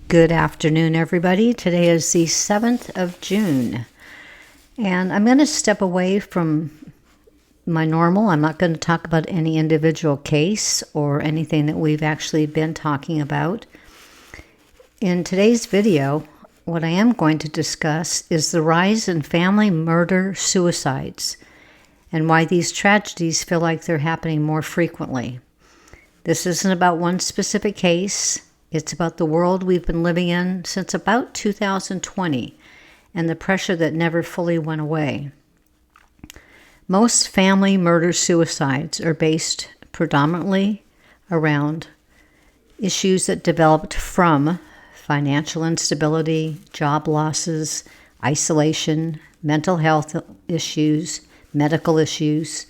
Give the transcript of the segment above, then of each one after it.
Good afternoon, everybody. Today is the 7th of June, and I'm going to step away from my normal. I'm not going to talk about any individual case or anything that we've actually been talking about. In today's video, what I am going to discuss is the rise in family murder suicides and why these tragedies feel like they're happening more frequently. This isn't about one specific case. It's about the world we've been living in since about 2020 and the pressure that never fully went away. Most family murder-suicides are based predominantly around issues that developed from financial instability, job losses, isolation, mental health issues, medical issues,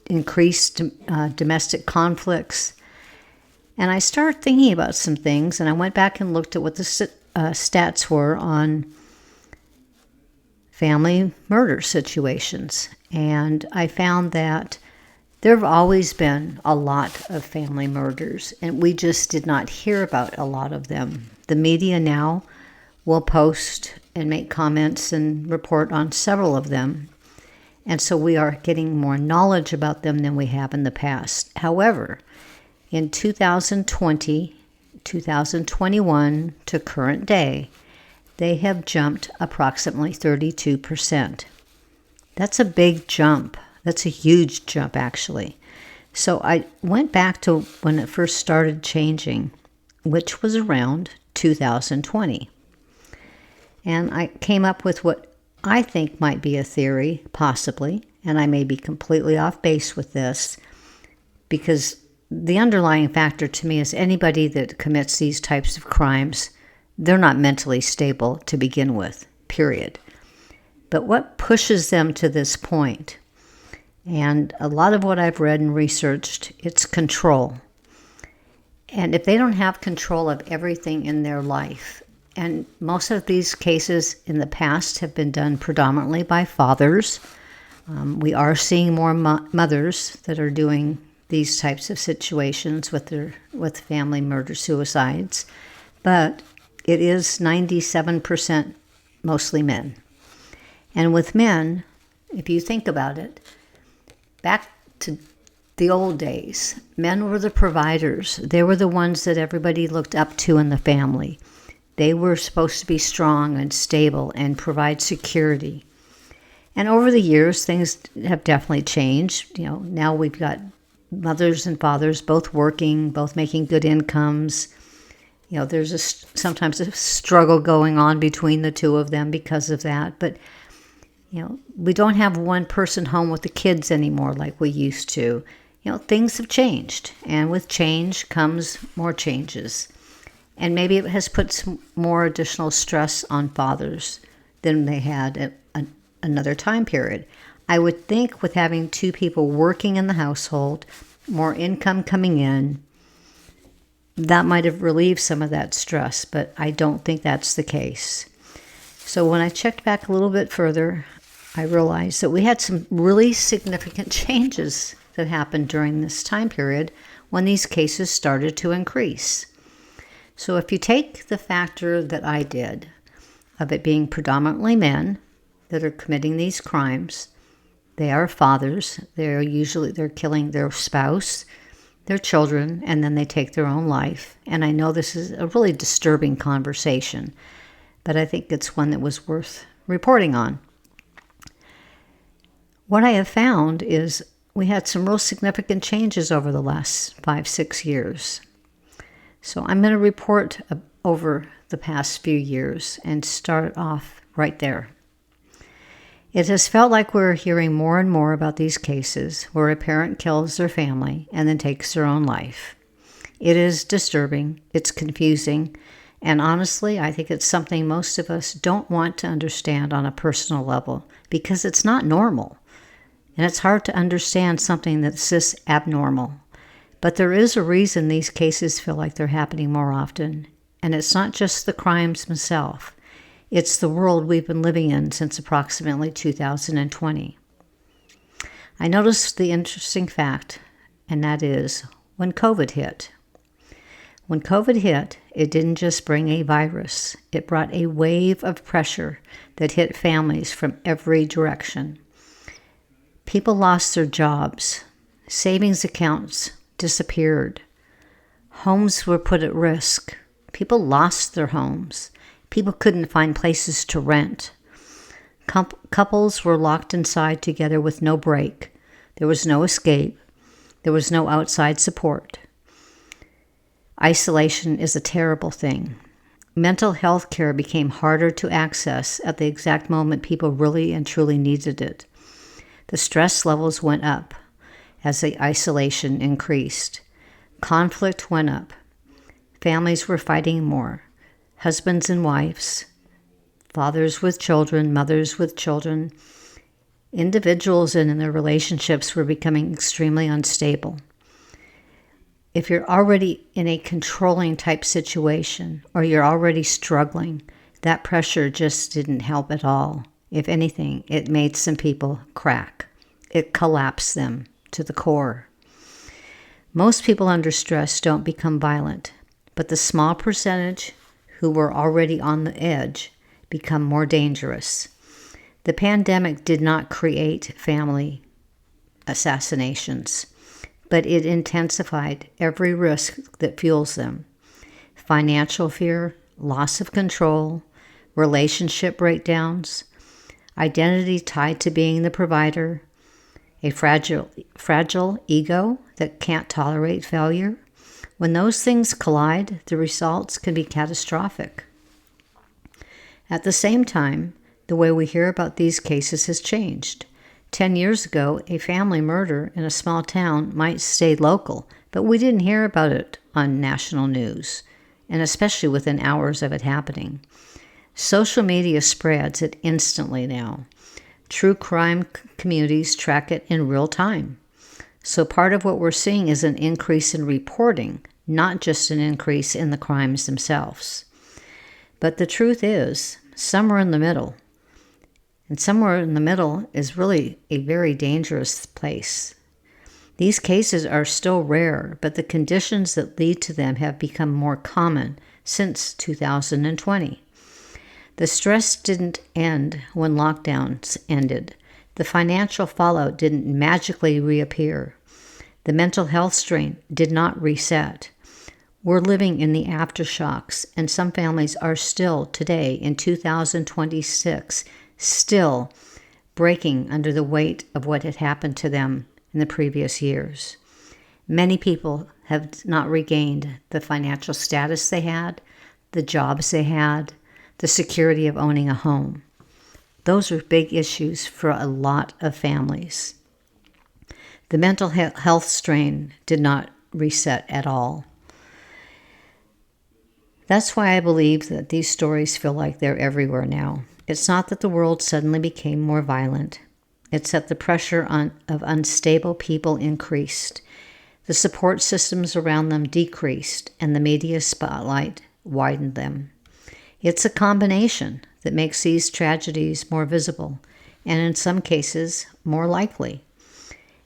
increased domestic conflicts. And I started thinking about some things, and I went back and looked at what the stats were on family murder situations. And I found that there have always been a lot of family murders, and we just did not hear about a lot of them. The media now will post and make comments and report on several of them. And so we are getting more knowledge about them than we have in the past. However, in 2020, 2021 to current day, they have jumped approximately 32%. That's a big jump. That's a huge jump, actually. So I went back to when it first started changing, which was around 2020. And I came up with what I think might be a theory, possibly, and I may be completely off base with this, because the underlying factor to me is anybody that commits these types of crimes, they're not mentally stable to begin with, period. But what pushes them to this point? And a lot of what I've read and researched, it's control. And if they don't have control of everything in their life, and most of these cases in the past have been done predominantly by fathers. We are seeing more mothers that are doing these types of situations with family murder suicides, but it is 97% mostly men. And with men, if you think about it, back to the old days, men were the providers. They were the ones that everybody looked up to in the family. They were supposed to be strong and stable and provide security. And over the years, things have definitely changed. Now we've got mothers and fathers both working, both making good incomes. There's sometimes a struggle going on between the two of them because of that. But, we don't have one person home with the kids anymore like we used to. Things have changed. And with change comes more changes. And maybe it has put some more additional stress on fathers than they had at another time period. I would think with having two people working in the household, more income coming in, that might have relieved some of that stress, but I don't think that's the case. So when I checked back a little bit further, I realized that we had some really significant changes that happened during this time period when these cases started to increase. So if you take the factor that I did of it being predominantly men that are committing these crimes, they are fathers. They're killing their spouse, their children, and then they take their own life. And I know this is a really disturbing conversation, but I think it's one that was worth reporting on. What I have found is we had some real significant changes over the last 5-6 years. So I'm going to report over the past few years and start off right there. It has felt like we're hearing more and more about these cases where a parent kills their family and then takes their own life. It is disturbing, it's confusing, and honestly, I think it's something most of us don't want to understand on a personal level because it's not normal. And it's hard to understand something that's this abnormal. But there is a reason these cases feel like they're happening more often. And it's not just the crimes themselves. It's the world we've been living in since approximately 2020. I noticed the interesting fact, and that is when COVID hit. When COVID hit, it didn't just bring a virus. It brought a wave of pressure that hit families from every direction. People lost their jobs. Savings accounts disappeared. Homes were put at risk. People lost their homes. People couldn't find places to rent. Couples were locked inside together with no break. There was no escape. There was no outside support. Isolation is a terrible thing. Mental health care became harder to access at the exact moment people really and truly needed it. The stress levels went up as the isolation increased. Conflict went up. Families were fighting more. Husbands and wives, fathers with children, mothers with children. Individuals in their relationships were becoming extremely unstable. If you're already in a controlling type situation or you're already struggling, that pressure just didn't help at all. If anything, it made some people crack. It collapsed them to the core. Most people under stress don't become violent, but the small percentage who were already on the edge become more dangerous. The pandemic did not create family assassinations, but it intensified every risk that fuels them. Financial fear, loss of control, relationship breakdowns, identity tied to being the provider, a fragile ego that can't tolerate failure. When those things collide, the results can be catastrophic. At the same time, the way we hear about these cases has changed. 10 years ago, a family murder in a small town might stay local, but we didn't hear about it on national news, and especially within hours of it happening. Social media spreads it instantly now. True crime communities track it in real time. So part of what we're seeing is an increase in reporting, not just an increase in the crimes themselves. But the truth is, somewhere in the middle, and somewhere in the middle is really a very dangerous place. These cases are still rare, but the conditions that lead to them have become more common since 2020. The stress didn't end when lockdowns ended. The financial fallout didn't magically reappear. The mental health strain did not reset. We're living in the aftershocks, and some families are still today in 2026 still breaking under the weight of what had happened to them in the previous years. Many people have not regained the financial status they had, the jobs they had, the security of owning a home. Those are big issues for a lot of families. The mental health strain did not reset at all. That's why I believe that these stories feel like they're everywhere now. It's not that the world suddenly became more violent. It's that the pressure of unstable people increased. The support systems around them decreased, and the media spotlight widened them. It's a combination that makes these tragedies more visible, and in some cases, more likely.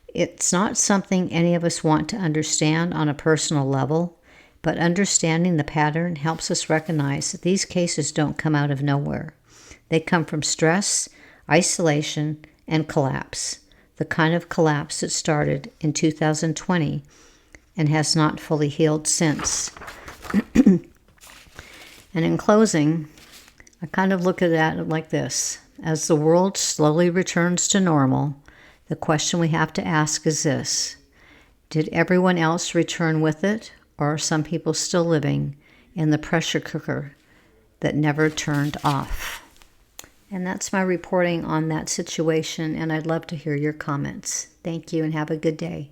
It's not something any of us want to understand on a personal level, but understanding the pattern helps us recognize that these cases don't come out of nowhere. They come from stress, isolation, and collapse, the kind of collapse that started in 2020 and has not fully healed since. And in closing, I kind of look at that like this. As the world slowly returns to normal, the question we have to ask is this: did everyone else return with it, or are some people still living in the pressure cooker that never turned off? And that's my reporting on that situation, and I'd love to hear your comments. Thank you, and have a good day.